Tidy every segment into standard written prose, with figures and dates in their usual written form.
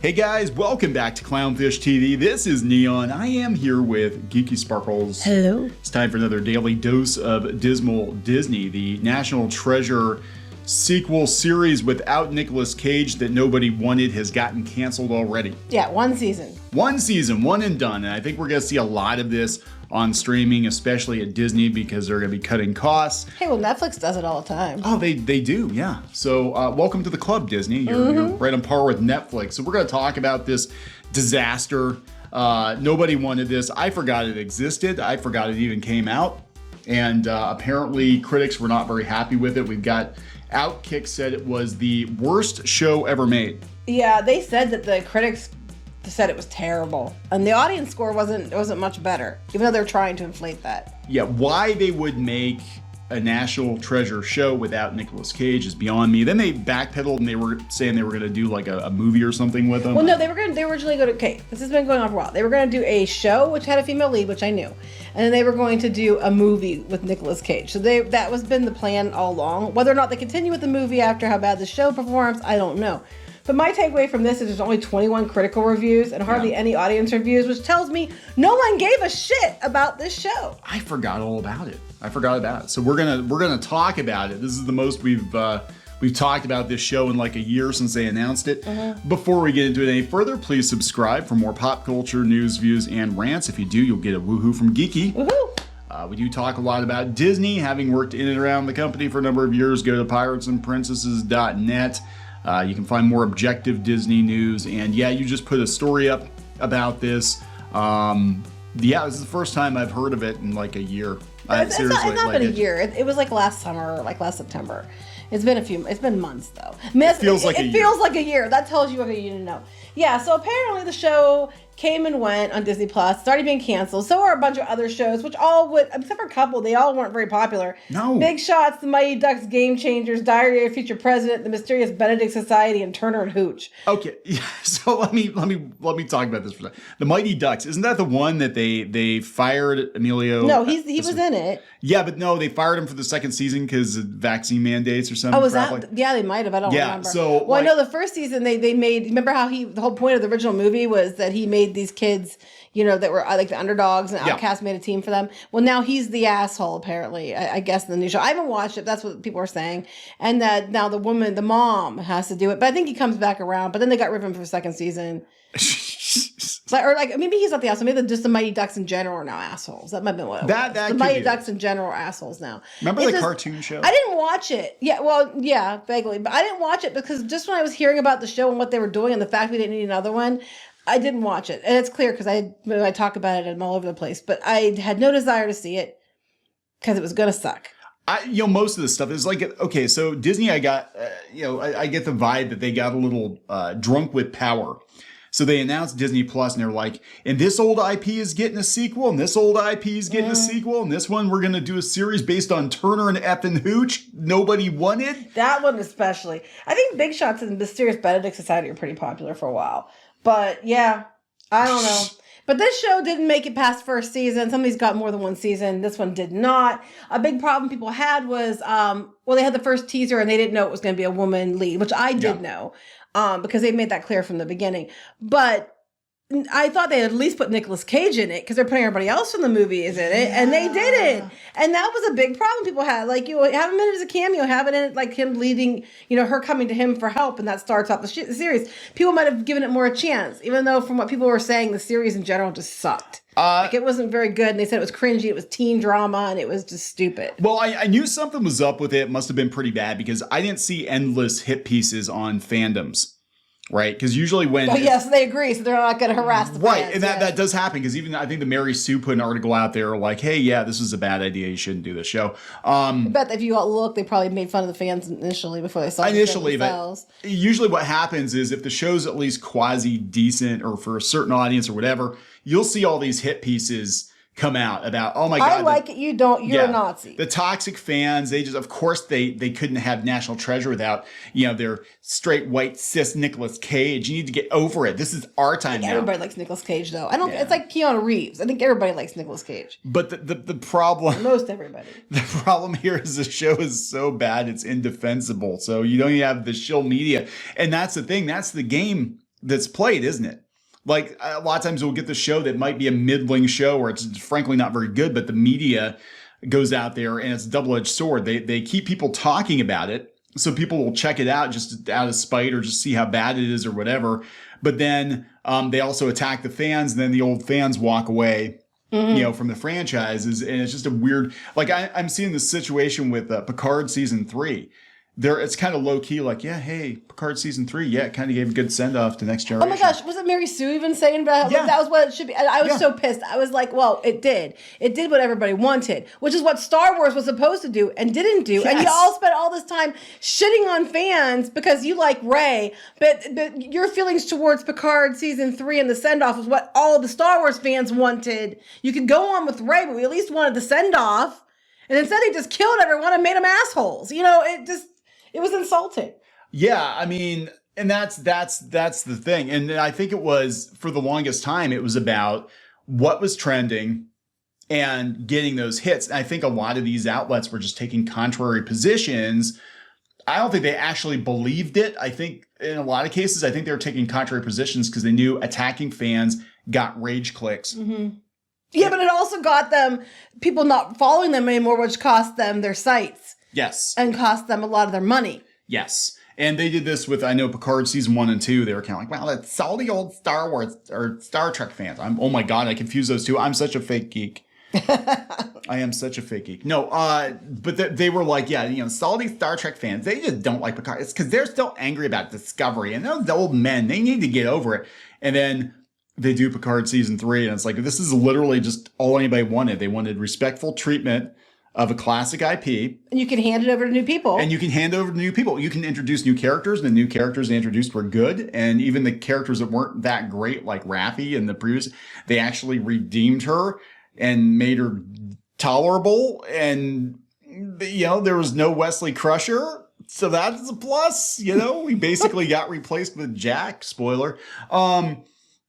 Hey guys, welcome back to Clownfish TV. This is Neon. I am here with Geeky Sparkles. Hello. It's time for another daily dose of ABYSMAL Disney, the National Treasure sequel series without Nicolas Cage that nobody wanted has gotten canceled already. Yeah, one season. One season, one and done. And I think we're going to see a lot of this on streaming, especially at Disney, because they're going to be cutting costs. Hey, well, Netflix does it all the time. Oh, they do, yeah. So welcome to the club, Disney. You're right on par with Netflix. So we're going to talk about this disaster. Nobody wanted this. I forgot it existed. I forgot it even came out. And apparently critics were not very happy with it. We've got Outkick said it was the worst show ever made. Yeah, they said that the critics said it was terrible, and the audience score wasn't much better, even though they're trying to inflate that. Yeah, why they would make a National Treasure show without Nicolas Cage is beyond me. Then they backpedaled and they were saying they were going to do like a movie or something with him. Well, no, they were originally going to, okay, this has been going on for a while. They were going to do a show which had a female lead, which I knew, and then they were going to do a movie with Nicolas Cage. So that was been the plan all along. Whether or not they continue with the movie after how bad the show performs, I don't know. But my takeaway from this is there's only 21 critical reviews and hardly any audience reviews, which tells me no one gave a shit about this show. I forgot all about it. So we're gonna talk about it. This is the most we've talked about this show in like a year since they announced it. Before we get into it any further, please subscribe for more pop culture news, views, and rants. If you do, you'll get a woohoo from Geeky. Woohoo! We do talk a lot about Disney, having worked in and around the company for a number of years. Go to piratesandprincesses.net. You can find more objective Disney news. And yeah, you just put a story up about this. Yeah, this is the first time I've heard of it in like a year. It's not been a year. It was like last summer, like last September. It's been months though. It feels like a year. That tells you what you need to know. Yeah, so apparently the show came and went on Disney Plus. It's already been canceled. So are a bunch of other shows, which all would, except for a couple, they all weren't very popular. No. Big Shots, The Mighty Ducks, Game Changers, Diary of a Future President, The Mysterious Benedict Society, and Turner and Hooch. Okay, so let me talk about this for a second. The Mighty Ducks, isn't that the one that they fired Emilio? No, he was in it. Yeah, but no, they fired him for the second season because of vaccine mandates or something. Oh, was that? Yeah, they might have. I don't remember. So I know the first season they made. Remember how the whole point of the original movie was that he made these kids, that were like the underdogs, and Outcast made a team for them. Well, now he's the asshole apparently. I guess in the new show. I haven't watched it. That's what people are saying, and that now the mom has to do it. But I think he comes back around. But then they got rid of him for the second season. Maybe he's not the asshole. Maybe just the Mighty Ducks in general are now assholes. That might have been what it was. The Mighty Ducks in general are assholes now. Remember the cartoon show? I didn't watch it. Yeah, vaguely. But I didn't watch it because just when I was hearing about the show and what they were doing and the fact we didn't need another one, I didn't watch it. And it's clear because I talk about it, I'm all over the place. But I had no desire to see it because it was going to suck. Most of this stuff is like, okay, so Disney, I got, I get the vibe that they got a little drunk with power. So they announced Disney Plus, and they're like, and this old IP is getting a sequel, and this old IP is getting a sequel, and this one we're going to do a series based on Turner and Effin' Hooch nobody wanted. That one especially. I think Big Shots and Mysterious Benedict Society are pretty popular for a while. But yeah, I don't know. But this show didn't make it past first season. Some of these got more than one season. This one did not. A big problem people had was, they had the first teaser and they didn't know it was going to be a woman lead, which I did know. Because they made that clear from the beginning. But I thought they had at least put Nicolas Cage in it because they're putting everybody else in the movie is in it, and they didn't. And that was a big problem people had. Like, you have him in it as a cameo, have it in it like him leading, her coming to him for help, and that starts off the series. People might have given it more a chance, even though from what people were saying, the series in general just sucked. It wasn't very good, and they said it was cringy, it was teen drama, and it was just stupid. Well, I knew something was up with it. It must have been pretty bad because I didn't see endless hit pieces on fandoms. Right, because usually when yes, they agree, so they're not going to harass the fans. And that does happen because even I think the Mary Sue put an article out there like, hey, yeah, this is a bad idea. You shouldn't do this show. I bet if you all look, they probably made fun of the fans initially before they saw the show themselves. But usually what happens is if the show's at least quasi decent or for a certain audience or whatever, you'll see all these hit pieces come out about, oh my God. I like it, you don't, you're a Nazi. The toxic fans, they just, of course, they couldn't have National Treasure without, their straight white cis Nicolas Cage. You need to get over it. This is our time now. Everybody likes Nicolas Cage, though. It's like Keanu Reeves. I think everybody likes Nicolas Cage. But the problem... Most everybody. The problem here is the show is so bad, it's indefensible. So you don't even have the shill media. And that's the thing. That's the game that's played, isn't it? Like a lot of times we'll get the show that might be a middling show or it's frankly not very good, but the media goes out there and it's a double-edged sword. They keep people talking about it, so people will check it out just out of spite or just see how bad it is or whatever. But then they also attack the fans, and then the old fans walk away, from the franchises, and it's just a weird. Like I'm seeing this situation with Picard season 3. It's kind of low key, like, yeah, hey, Picard season 3, yeah, it kind of gave a good send off to Next Generation. Oh my gosh, was it Mary Sue even saying about how that was what it should be? And I was so pissed. I was like, well, it did. It did what everybody wanted, which is what Star Wars was supposed to do and didn't do. Yes. And you all spent all this time shitting on fans because you like Rey, but your feelings towards Picard season 3 and the send off was what all the Star Wars fans wanted. You could go on with Rey, but we at least wanted the send off. And instead they just killed everyone and made them assholes. It was insulting. Yeah, I mean, and that's the thing. And I think it was, for the longest time, it was about what was trending and getting those hits. And I think a lot of these outlets were just taking contrary positions. I don't think they actually believed it. I think in a lot of cases, I think they were taking contrary positions because they knew attacking fans got rage clicks. Mm-hmm. Yeah, but it also got them people not following them anymore, which cost them their sites. Yes. And cost them a lot of their money. Yes. And they did this with, I know, Picard season 1 and 2. They were kind of like, wow, that's all the old Star Wars or Star Trek fans. Oh my God, I confuse those two. I'm such a fake geek. I am such a fake geek. No, but they were like, yeah, all these Star Trek fans, they just don't like Picard. It's because they're still angry about Discovery. And those old men, they need to get over it. And then they do Picard season 3. And it's like, this is literally just all anybody wanted. They wanted respectful treatment of a classic IP. And you can hand it over to new people. You can introduce new characters, and the new characters they introduced were good. And even the characters that weren't that great, like Raffi in the previous, they actually redeemed her and made her tolerable. And, there was no Wesley Crusher. So that's a plus, We basically got replaced with Jack, spoiler.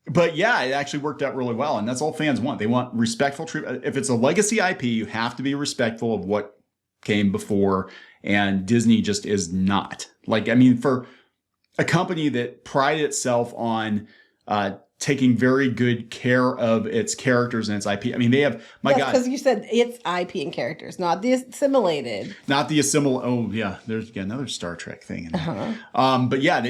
But yeah, it actually worked out really well. And that's all fans want. They want respectful treatment. If it's a legacy IP, you have to be respectful of what came before. And Disney just is not. For a company that prided itself on taking very good care of its characters and its IP. I mean, they have, God. Because you said it's IP and characters, not the assimilated. Not the assimilated. Oh, yeah. There's another Star Trek thing in there. But yeah,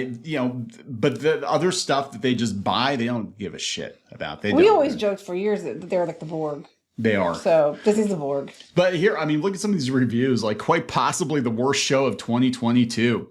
but the other stuff that they just buy, they don't give a shit about. We always joked for years that they're like the Borg. They are. So this is the Borg. But here, I mean, look at some of these reviews, like quite possibly the worst show of 2022.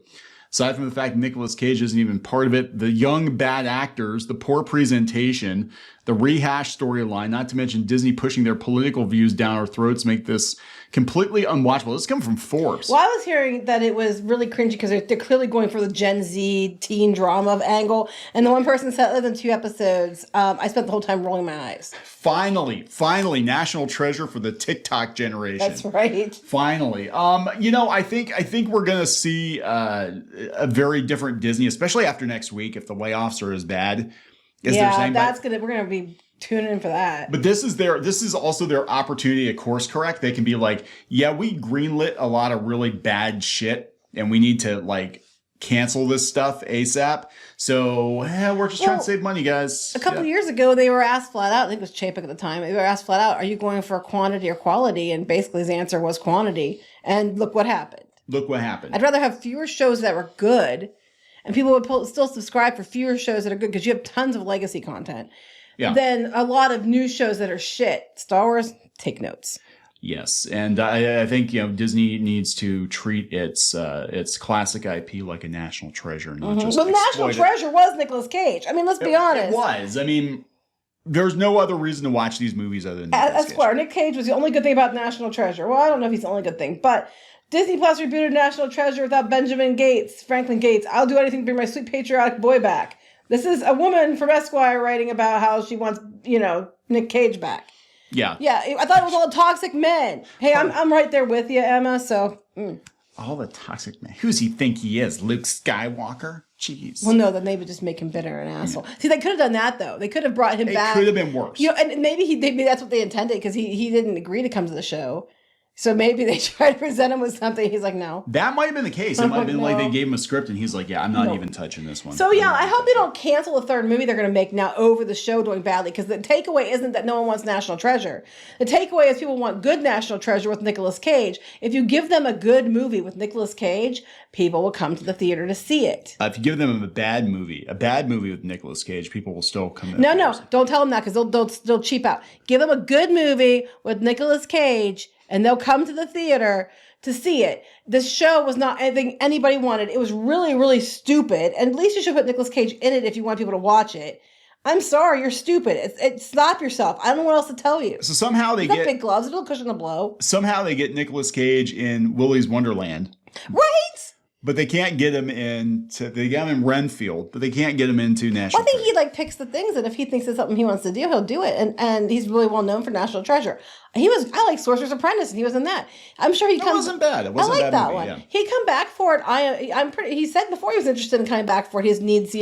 Aside from the fact Nicolas Cage isn't even part of it, the young bad actors, the poor presentation, the rehashed storyline, not to mention Disney pushing their political views down our throats make this completely unwatchable. This is coming from Forbes. Well, I was hearing that it was really cringy because they're clearly going for the Gen Z teen drama angle. And the one person said other than 2 episodes, I spent the whole time rolling my eyes. Finally, National Treasure for the TikTok generation. That's right. Finally. I think we're going to see a very different Disney, especially after next week if the layoffs are as bad as they're saying. We're going to be tuning in for that. But this is also their opportunity to course correct. They can be like, yeah, we greenlit a lot of really bad shit and we need to cancel this stuff ASAP. So we're just trying to save money, guys. A couple of years ago, they were asked flat out, I think it was Chapek at the time, they were asked flat out, are you going for quantity or quality? And basically his answer was quantity. And look what happened. I'd rather have fewer shows that were good, and people would still subscribe for fewer shows that are good because you have tons of legacy content, than a lot of new shows that are shit. Star Wars, take notes. Yes, and I think Disney needs to treat its classic IP like a national treasure, not just But National Treasure was Nicolas Cage. I mean, let's be honest. It was. I mean, there's no other reason to watch these movies other than Nicolas Cage. Esquire, Nick Cage was the only good thing about National Treasure. Well, I don't know if he's the only good thing, but Disney Plus rebooted National Treasure without Franklin Gates. I'll do anything to bring my sweet patriotic boy back. This is a woman from Esquire writing about how she wants, Nick Cage back. Yeah. Yeah, I thought it was all toxic men. Hey, I'm right there with you, Emma, so... All the toxic men. Who's he think he is? Luke Skywalker? Jeez. Well, no, then they would just make him bitter and asshole. See, they could have done that, though. They could have brought him back. It could have been worse. And maybe that's what they intended, because he didn't agree to come to the show. So maybe they tried to present him with something. He's like, no. That might have been the case. It might have been like they gave him a script and he's like, yeah, I'm not even touching this one. So yeah, I hope they don't cancel the third movie they're going to make now over the show doing badly, because the takeaway isn't that no one wants National Treasure. The takeaway is people want good National Treasure with Nicolas Cage. If you give them a good movie with Nicolas Cage, people will come to the theater to see it. If you give them a bad movie with Nicolas Cage, people will still come in. No, don't tell them that, because they'll cheap out. Give them a good movie with Nicolas Cage, and they'll come to the theater to see it. This show was not anything anybody wanted. It was really, really stupid. And at least you should put Nicolas Cage in it if you want people to watch it. I'm sorry, you're stupid. Stop yourself. I don't know what else to tell you. So somehow they get big gloves. It'll cushion the blow. Somehow they get Nicolas Cage in Willy's Wonderland. Right? But they can't get him they got him in Renfield, but they can't get him into National Treasure. I think Treasure. he picks the things, and if he thinks it's something he wants to do, he'll do it. And he's really well known for National Treasure. I like Sorcerer's Apprentice, and he was in that. I'm sure he comes. It wasn't bad. It wasn't I like bad that movie, one. Yeah. He'd come back for it. He said before he was interested in coming back for it. His needs,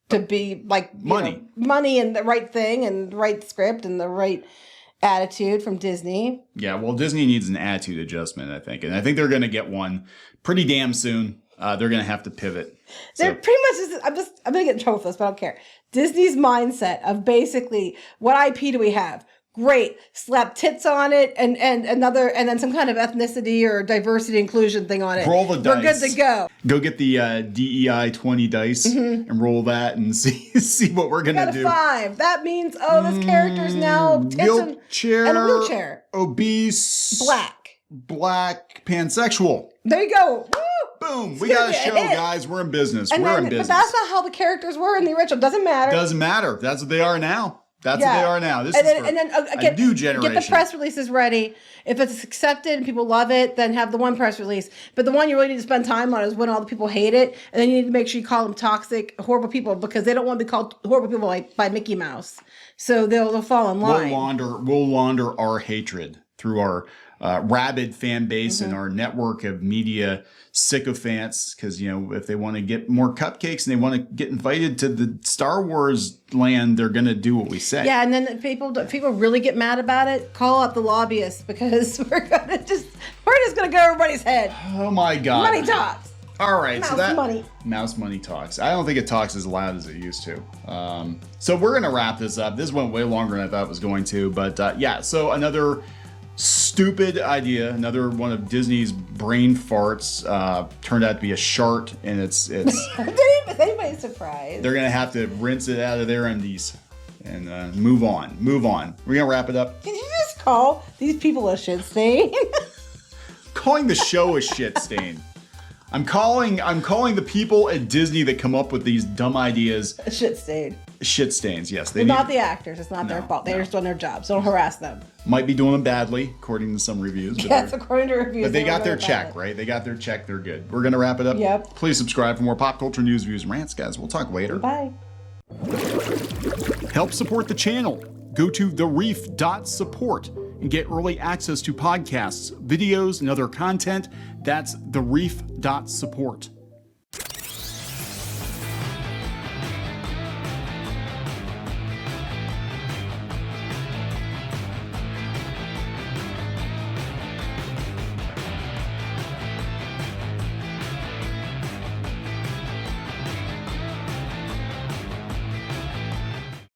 to be like money and the right thing and the right script and the right attitude from Disney. Yeah, well, Disney needs an attitude adjustment, I think. And I think they're going to get one pretty damn soon. They're going to have to pivot. They're pretty much I'm going to get in trouble for this, but I don't care. Disney's mindset of basically, what IP do we have? Great. Slap tits on it and then some kind of ethnicity or diversity inclusion thing on it. Roll the dice. We're good to go. Go get the DEI 20 dice and roll that and see what we're going to do. 5. That means, this character's now tits wheelchair, and a wheelchair. Obese. Black pansexual. There you go. Woo! Boom. We got a show, guys. We're in business. We're in business. But that's not how the characters were in the original. Doesn't matter. Doesn't matter. That's what they are now. That's what they are now. This is a new generation. Get the press releases ready. If it's accepted and people love it, then have the one press release. But the one you really need to spend time on is when all the people hate it. And then you need to make sure you call them toxic, horrible people, because they don't want to be called horrible people like by Mickey Mouse. So they'll fall in line. We'll launder our hatred through our rabid fan base and our network of media sycophants, because if they want to get more cupcakes and they want to get invited to the Star Wars land, they're going to do what we say. Yeah, and then people really get mad about it, call up the lobbyists, because we're just gonna go everybody's head. Oh my God, money talks. All right, Mouse money talks. I don't think it talks as loud as it used to. So we're gonna wrap this up. This went way longer than I thought it was going to, but so another stupid idea, another one of Disney's brain farts, turned out to be a shart, and it's Is anybody surprised? They're gonna have to rinse it out of their undies and move on. We're gonna wrap it up. Did you just call these people a shit stain? Calling the show a shit stain. I'm calling the people at Disney that come up with these dumb ideas a shit stain. Shit stains, yes. Not the actors. It's not their fault. They're just doing their jobs. Don't harass them. Might be doing them badly, according to some reviews. Yes, according to reviews. But they got their check, right? They got their check. They're good. We're going to wrap it up. Yep. Please subscribe for more pop culture news, views, and rants, guys. We'll talk later. Bye. Help support the channel. Go to thereef.support and get early access to podcasts, videos, and other content. That's thereef.support.